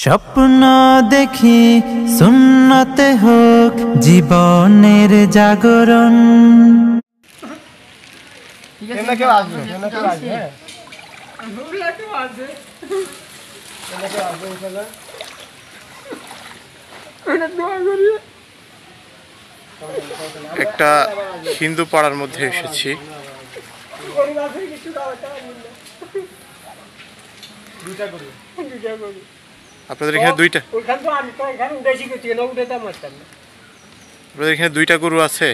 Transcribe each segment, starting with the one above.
স্বপ্ন দেখি সুন্নতে হোক জীবনের জাগরণ। একটা হিন্দু পাড়ার মধ্যে এসেছি। আপনাদের এখানে দুইটা গরু আছে।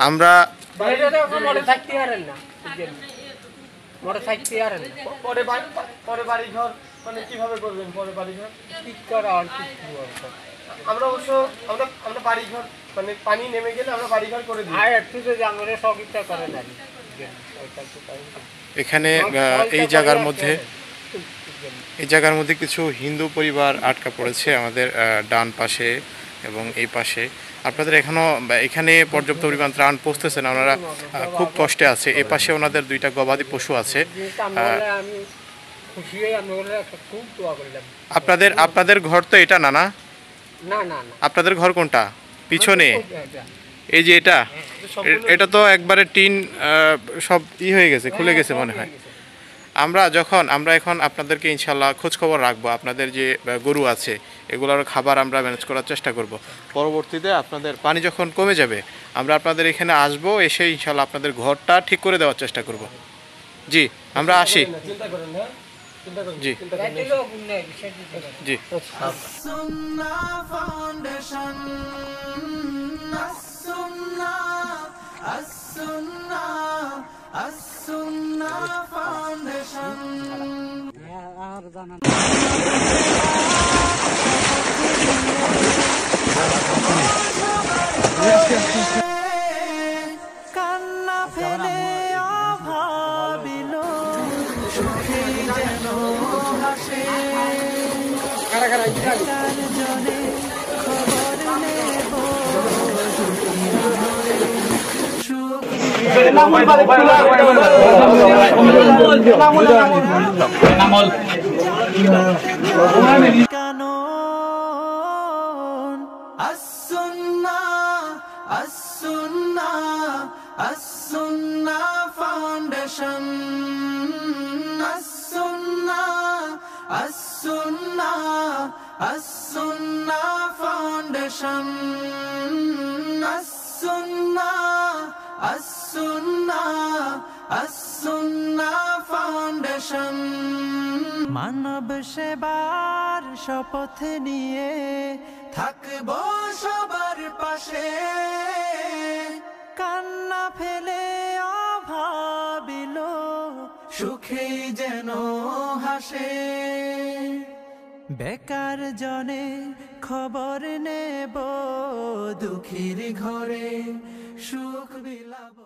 আমরা আমরা অবশ্য আমরা বাড়ি ঘর মানে পানি নেমে গেলে আমরা বাড়ি ঘর করে দিই। এখানে এই জায়গার মধ্যে কিছু হিন্দু পরিবার আটকা পড়েছে আমাদের ডান পাশে এবং এই পাশে। আপনাদের এখানে পর্যাপ্ত পরিমাণ ত্রাণ পৌঁছতেছে না, ওনারা খুব কষ্টে আছে। এই পাশে ওনাদের দুইটা গবাদি পশু আছে। আপনাদের ঘর তো এটা না? আপনাদের ঘর কোনটা? পিছনে এই যে এটা তো একবারে টিন সব হয়ে গেছে, খুলে গেছে মনে হয়। আমরা এখন আপনাদেরকে ইনশাল্লাহ খোঁজ খবর রাখবো। আপনাদের যে গরু আছে এগুলোর খাবার আমরা ম্যানেজ করার চেষ্টা করব। পরবর্তীতে আপনাদের পানি যখন কমে যাবে আমরা আপনাদের এখানে আসবো, এসে ইনশাল্লাহ আপনাদের ঘরটা ঠিক করে দেওয়ার চেষ্টা করব। জি, আমরা আসি। জি জি। কান্না ফেলে অভাবিল সুখে যেন হাসে, জনে খবর নেব As-Sunnah Foundation, As-Sunnah Foundation, As-Sunnah Foundation। মানব সেবার শপথ নিয়ে থাকবো সবার পাশে, কান্না ফেলে অভাবিল সুখে যেন হাসে, বেকার জনে খবর নেব দুঃখীর ঘরে সুখ বিলাব।